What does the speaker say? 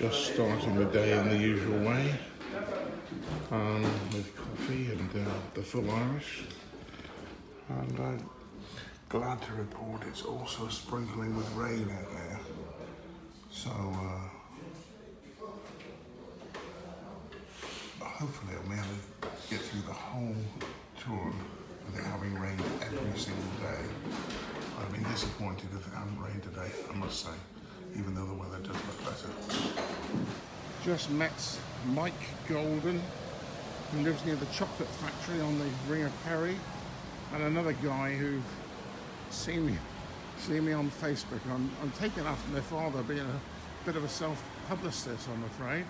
Just starting the day in the usual way, with coffee and the full Irish. And I'm glad to report it's also sprinkling with rain out there. So hopefully I'll be able to get through the whole tour without having rained every single day. I've been disappointed if it hadn't rained today, I must say, even though the weather does look better. Just met Mike Golden, who lives near the chocolate factory on the Ring of Kerry, and another guy who seen me on Facebook. I'm taken after my father being a bit of a self-publicist, I'm afraid.